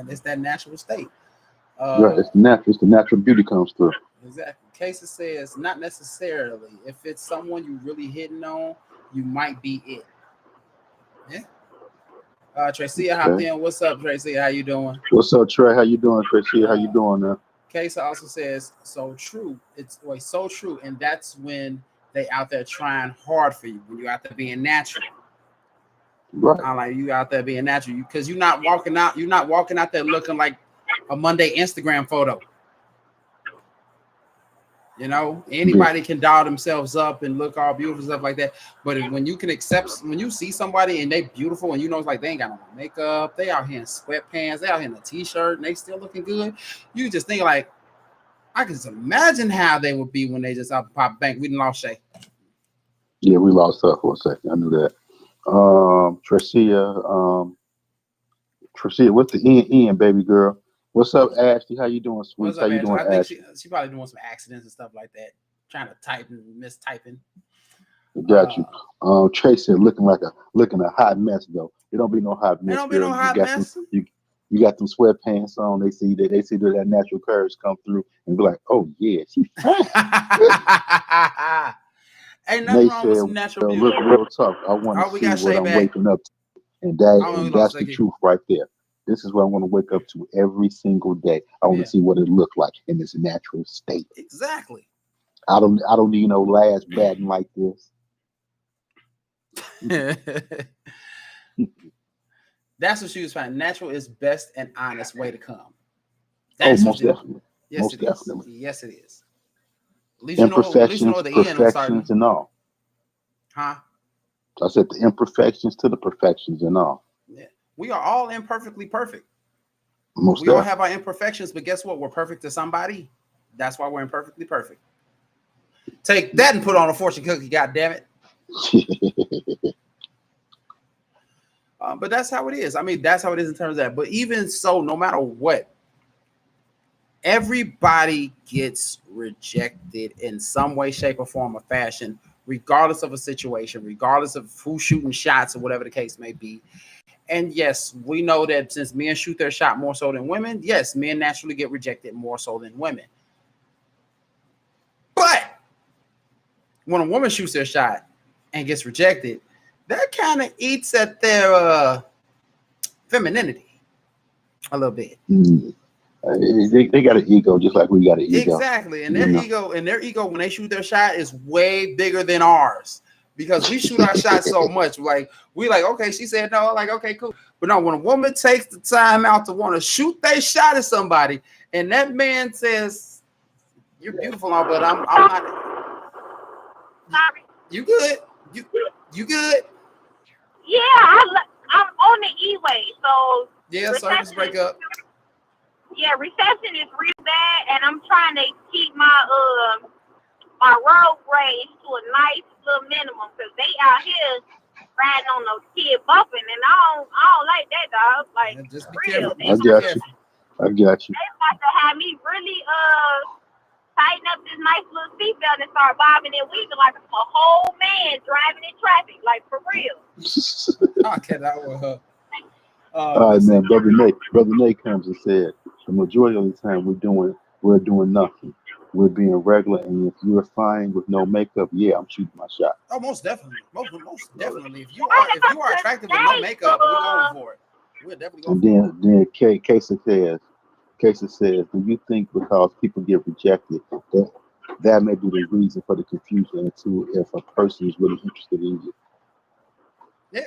It's that natural state. Right, it's the natural beauty comes through. Exactly. Casey says, not necessarily. If it's someone you really hitting on, you might be it. Yeah. Tracy hopped in. What's up, Tracy? How you doing? What's up, Trey? How you doing, Tracy? How you doing now? Casey also says, so true. It's so true. And that's when they out there trying hard for you, when you're out there being natural. Right. I like you out there being natural. Because you're not walking out there looking like a Monday Instagram photo. Anybody can doll themselves up and look all beautiful, stuff like that. But when you see somebody and they beautiful and it's like they ain't got no makeup, they out here in sweatpants, they out here in a t-shirt and they still looking good, you just think like, I can just imagine how they would be when they just out pop bank. We didn't lost Shay. Yeah, we lost her for a second. I knew that. Tricia, what's the Ian, baby girl? What's up, Ashley? How you doing, sweet? How you doing, I think she probably doing some accidents and stuff like that, trying to type and mistyping. Got you. Tracy looking a hot mess though. It don't be no hot mess. It don't be no hot mess. You got them sweatpants on. They see that natural curves come through and be like, oh yeah, she's fine. Ain't nothing wrong with some natural beauty. Look, real tough. I want to see what I'm waking up to, and that's the truth right there. This is what I want to wake up to every single day. I want to see what it looked like in this natural state. Exactly. I don't need no last batting like this. That's what she was finding. Natural is best and honest way to come. Most definitely. Yes, most it definitely. Is. Yes, it is. At least imperfections, perfections, and all. Huh? I said the imperfections to the perfections and all. Yeah. We are all imperfectly perfect. We all have our imperfections, but guess what? We're perfect to somebody. That's why we're imperfectly perfect. Take that and put on a fortune cookie, God damn it. But that's how it is. I mean, that's how it is in terms of that. But even so, no matter what, Everybody gets rejected in some way, shape, or form or fashion, regardless of a situation, regardless of who's shooting shots or whatever the case may be. And yes, we know that since men shoot their shot more so than women, yes, men naturally get rejected more so than women. But when a woman shoots their shot and gets rejected, that kind of eats at their femininity a little bit. They got an ego just like we got an ego. Exactly. And their ego when they shoot their shot is way bigger than ours. Because we shoot our shot so much. Like, okay, she said no, like, okay, cool. But no, when a woman takes the time out to want to shoot their shot at somebody, and that man says, "You're beautiful, but I'm not." Sorry. You good? You good? Yeah, I'm on the E-way, so yeah, service break up. Yeah, reception is real bad, and I'm trying to keep my road rage to a nice little minimum because they out here riding on those kids bumping, and I don't like that, dog. Like, yeah, just be real. careful. I got you. They about to have me really tighten up this nice little seatbelt and start bobbing and weaving like a whole man driving in traffic, like for real. I cannot with her. All right, man. Brother Nate comes and said the majority of the time we're doing nothing. We're being regular, and if you're fine with no makeup, yeah, I'm shooting my shot. Oh, most definitely, most definitely. If you are attractive with no makeup, we're going for it. We're definitely going. And then Casey says, do you think because people get rejected that may be the reason for the confusion into if a person is really interested in you? Yeah.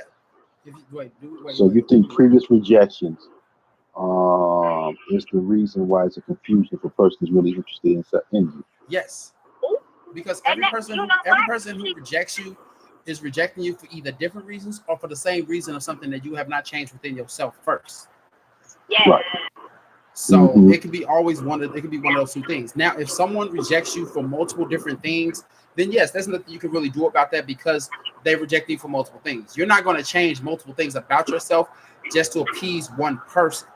If you, wait, you think previous rejections is the reason why it's a confusion if a person is really interested in you? Yes. Because every person who rejects you is rejecting you for either different reasons or for the same reason of something that you have not changed within yourself first. Yeah. Right. So it could be one of those two things. Now, if someone rejects you for multiple different things, then yes, there's nothing you can really do about that because they reject you for multiple things. You're not going to change multiple things about yourself just to appease one person.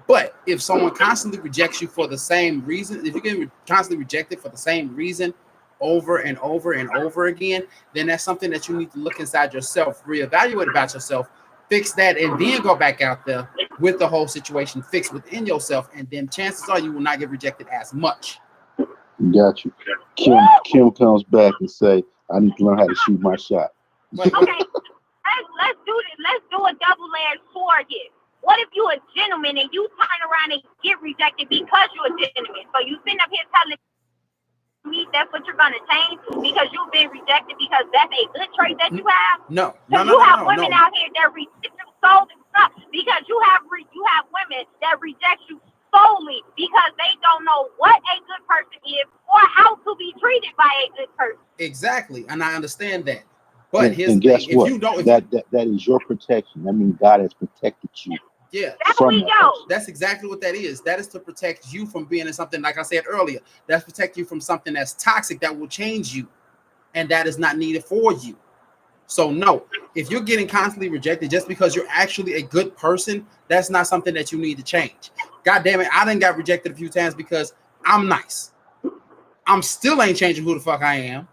But if someone constantly rejects you for the same reason, if you get constantly rejected for the same reason over and over and over again, then that's something that you need to look inside yourself, reevaluate about yourself, fix that, and then go back out there with the whole situation fixed within yourself, and then chances are you will not get rejected as much. Got you. Kim comes back and say, I need to learn how to shoot my shot. Okay, let's do this. Let's do a double-edged sword here. What if you're a gentleman and you turn around and get rejected because you're a gentleman? So you sitting up here telling me that's what you're going to change because you've been rejected because that's a good trait that you have? No. You have women out here that reject you solely because you have women that reject you solely because they don't know what a good person is or how to be treated by a good person. Exactly, and I understand that. But and guess what? That is your protection. I mean, God has protected you. Yeah, that's exactly what that is. That is to protect you from being in something, like I said earlier, that's protect you from something that's toxic that will change you, and that is not needed for you. So no, if you're getting constantly rejected just because you're actually a good person, that's not something that you need to change. God damn it, I done got rejected a few times because I'm nice. I'm still ain't changing who the fuck I am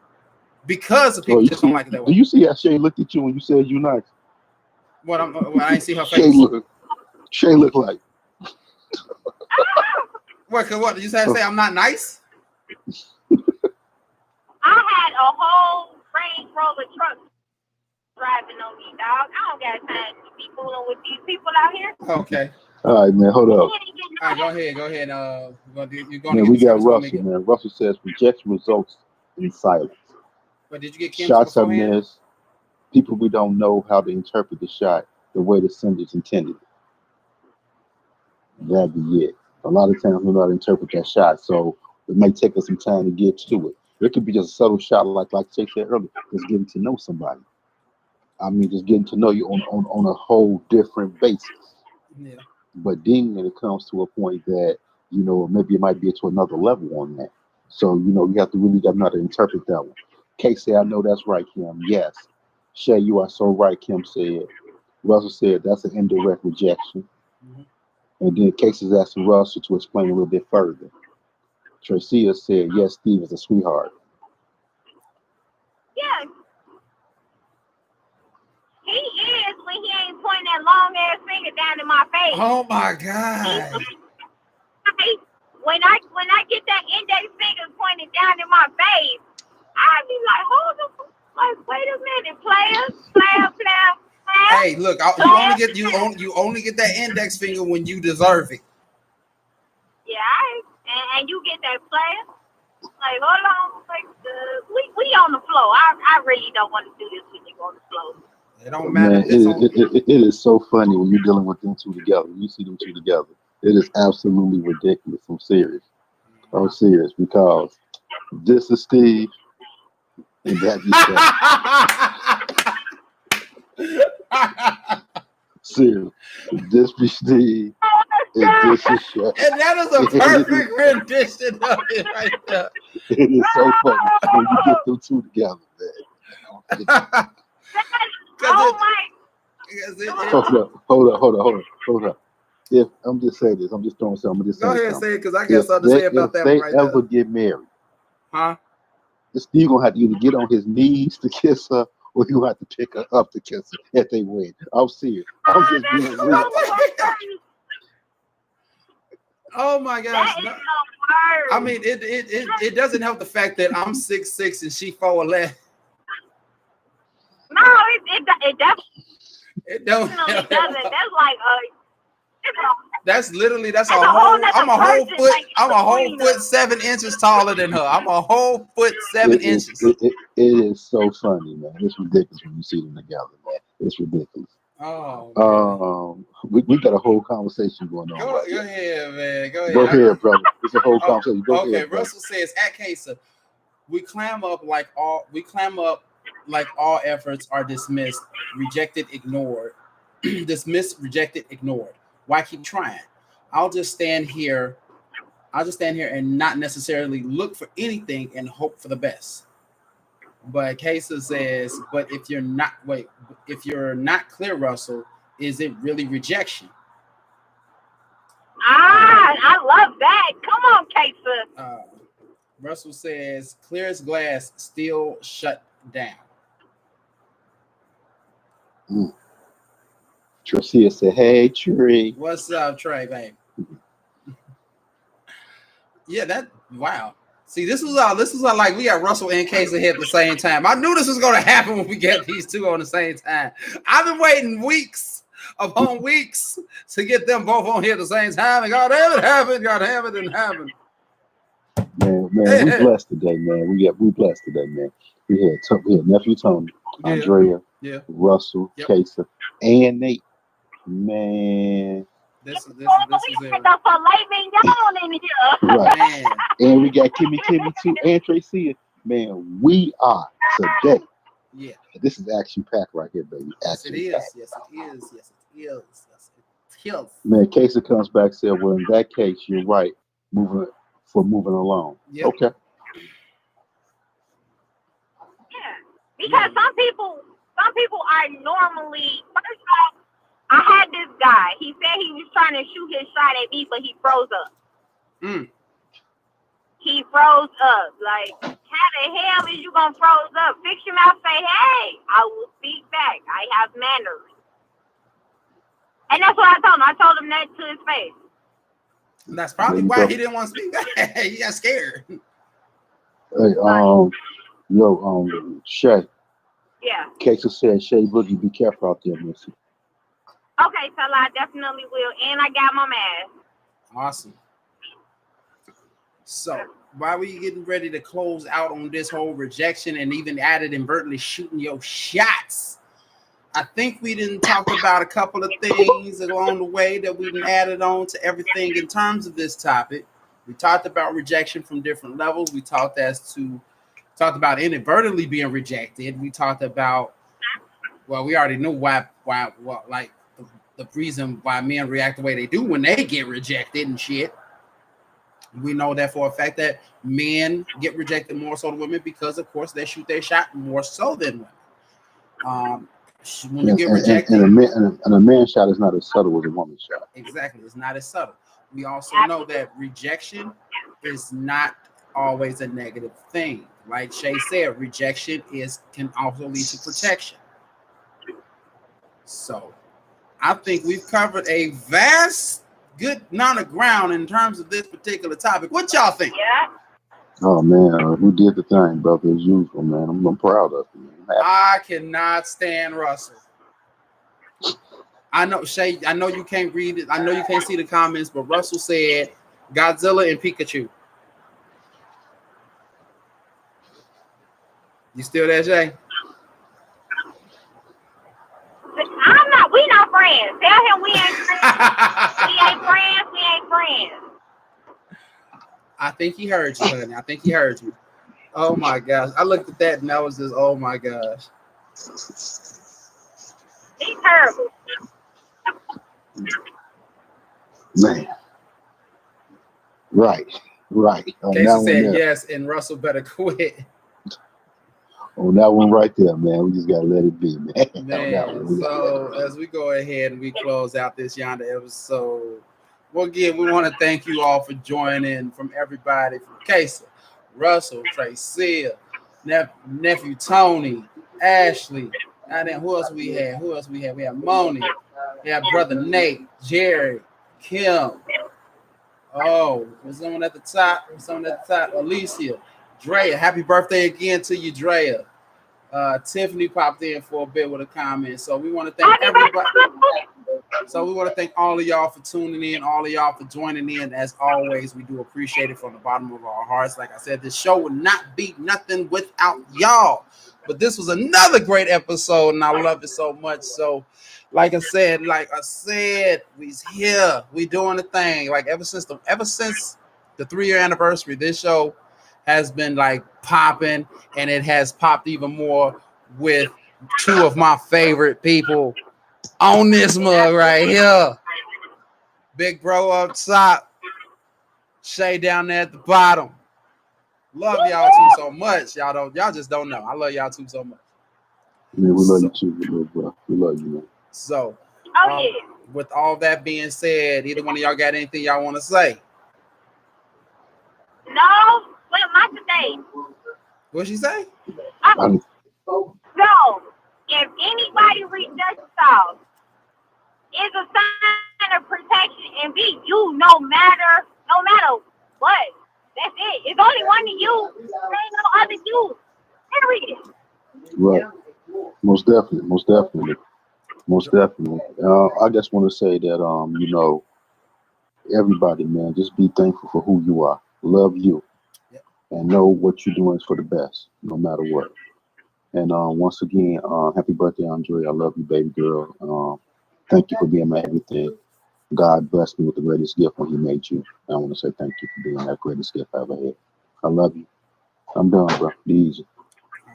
because the people just don't like it that way. Do you see how Shay looked at you when you said you nice? What I ain't see her face. Shay looked like. What did you say? I'm not nice? I had a whole Range Rover truck driving on me, dog. I don't got time to be fooling with these people out here. Okay. All right, man. Hold up. All right, go ahead. You're going man, we got Russell, man. Russell says rejection results in silence. But did you get Kim's shots are missed? People we don't know how to interpret the shot the way the sender's intended. That'd be it. A lot of times we know how to interpret that shot, so it may take us some time to get to it. It could be just a subtle shot, like Jay said earlier, just getting to know somebody. I mean, just getting to know you on a whole different basis. Yeah. But then when it comes to a point that, maybe it might be to another level on that. So, you have to really know how to interpret that one. Casey, I know that's right, Kim. Yes. Shay, you are so right, Kim said. Russell said that's an indirect rejection. Mm-hmm. And then Casey's asking Russell to explain a little bit further. Tracia said, yes, Steve is a sweetheart. Yeah. He is when he ain't pointing that long ass finger down in my face. Oh my God. When I get that index finger pointed down in my face, I be like, hold on, like, wait a minute, player. Hey, look, you only get that index finger when you deserve it. Yeah, and you get that player. Like, hold on, like, we on the floor. I really don't want to do this with you on the floor. It don't matter. Man, it is so funny when you're dealing with them two together. You see them two together. It is absolutely ridiculous. I'm serious. I'm serious because this is Steve and that is Shay. Serious. This be Steve and this is Shay. And that is a perfect rendition of it right there. It is so funny when you get them two together, man. Oh my! Hold up. If I'm just saying this, I'm just throwing something. Go ahead and say it, because I got something to say about that one right there. If they ever get married, huh? Steve gonna have to either get on his knees to kiss her, or you have to pick her up to kiss her at they wed. I'm serious. I'm just being real. Oh my gosh! No. I mean, it doesn't help the fact that I'm 6'6" and she 4'11". No, it doesn't. It don't. It doesn't. That's like that's a whole. I'm a whole foot. Like, I'm a whole foot 7 inches taller than her. I'm a whole foot 7 inches. It is so funny, man. It's ridiculous when you see them together, man. It's ridiculous. Oh. We got a whole conversation going on. Go ahead, man. Go ahead. Go ahead, brother. It's a whole conversation. Go ahead, Russell says at Casa, we clam up like all efforts are dismissed, rejected, ignored. Dismissed, rejected, ignored. Why keep trying? I'll just stand here and not necessarily look for anything and hope for the best. But Casa says, but if you're not clear, Russell, is it really rejection? I love that. Come on, Casa. Russell says, clear as glass, still shut down. Tracia said, hey, Trey. What's up, Trey, babe? Yeah, wow. See, this was all like we got Russell and Casey here at the same time. I knew this was going to happen when we get these two on the same time. I've been waiting weeks upon weeks to get them both on here at the same time, and God damn it happened. God damn it didn't happen. Man, we blessed today, man. We blessed today, man. We had nephew Tony, Andrea, Russell, Casey, and Nate. Man. This is it. Right. Man. And we got Kimmy too, and Tracia. Man, we are today. Yeah. This is action pack right here, baby. Yes, it is. Yes, it is. Yes, it is. Yes, it is. Man, Casey comes back and said, well, in that case, you're right. Moving along. Yep. Okay. Yeah. Because some people are normally, first off, I had this guy. He said he was trying to shoot his shot at me, but he froze up. He froze up. Like, how the hell is you gonna froze up? Fix your mouth, say, hey, I will speak back. I have manners. And that's what I told him. I told him that to his face. And that's probably why he didn't want to speak back. He got scared. Hey, Shay. Yeah. Casey said, Shay Boogie, be careful out there, Missy. Okay, so I definitely will. And I got my mask. Awesome. So, why were you getting ready to close out on this whole rejection and even added inadvertently shooting your shots? I think we didn't talk about a couple of things along the way that we added on to everything in terms of this topic. We talked about rejection from different levels. We talked about inadvertently being rejected. We talked about, well, we already knew why like the reason why men react the way they do when they get rejected and shit. We know that for a fact that men get rejected more so than women because, of course, they shoot their shot more so than women. When you get rejected, and a man shot is not as subtle as a woman's shot. Exactly, it's not as subtle. we also know that rejection is not always a negative thing. Like Shay said, rejection can also lead to protection. So I think we've covered a good amount of ground in terms of this particular topic. What y'all think? Yeah. Oh man, we did the thing, brother, as usual, man. I'm proud of you, man. I cannot stand Russell. I know, Shay, I know you can't read it. I know you can't see the comments, but Russell said Godzilla and Pikachu. You still there, Shay? I'm not. We not friends. Tell him we ain't friends. We ain't friends. We ain't friends. I think he heard you, honey. I think he heard you. Oh my gosh. I looked at that and that was just, oh my gosh. He's terrible. Man. Right. Casey said yes, and Russell better quit. On that one right there, man. We just gotta let it be, man. Man, so as we go ahead and we close out this yonder episode, well, again, we want to thank you all for joining, from everybody, from Casey, Russell, Tracy, nephew Tony, Ashley, and then who else we had? We had Moni, we had brother Nate, Jerry, Kim. Oh, was someone at the top? Alicia, Drea. Happy birthday again to you, Drea. Tiffany popped in for a bit with a comment. So we want to thank everybody. So we want to thank all of y'all for tuning in, all of y'all for joining in. As always, we do appreciate it from the bottom of our hearts. Like I said, this show would not be nothing without y'all. But this was another great episode, and I love it so much. So, like I said, we's here. We doing the thing. Like ever since the 3-year anniversary, this show has been like popping, and it has popped even more with two of my favorite people on this mug right here. Big bro up top, Shay down there at the bottom. Love y'all too so much. Y'all just don't know. I love y'all too so much. Yeah, we love you too, bro. We love you, man. So, with all that being said, either one of y'all got anything y'all want to say? No. What am I today? What'd she say? No. If anybody rejects y'all, it's a sign of protection, and be you no matter what. That's it. It's only one of you. There ain't no other you. Period. Right. Most definitely. I just want to say that everybody, man, just be thankful for who you are. Love you. And know what you're doing is for the best, no matter what. And once again, happy birthday, Andre. I love you, baby girl. Thank you for being my everything. God blessed me with the greatest gift when he made you. And I want to say thank you for being that greatest gift I ever had. I love you. I'm done, bro. Be easy.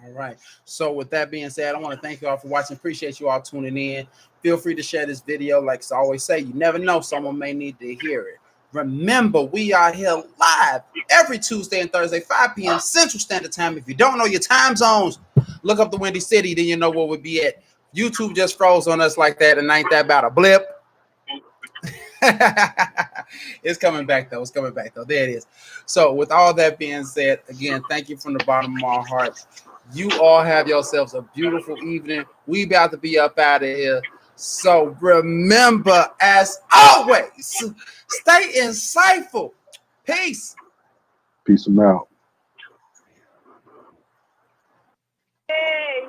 All right. So with that being said, I want to thank you all for watching. Appreciate you all tuning in. Feel free to share this video. Like I always say, you never know, someone may need to hear it. Remember, we are here live every Tuesday and Thursday, 5 p.m. Central Standard Time. If you don't know your time zones, look up the Windy City, then you know where we'll be at. YouTube just froze on us like that, and ain't that about a blip? It's coming back though. There it is. So with all that being said, again, thank you from the bottom of my heart. You all have yourselves a beautiful evening. We about to be up out of here. So remember, as always, stay insightful. Peace. Peace them out. Hey.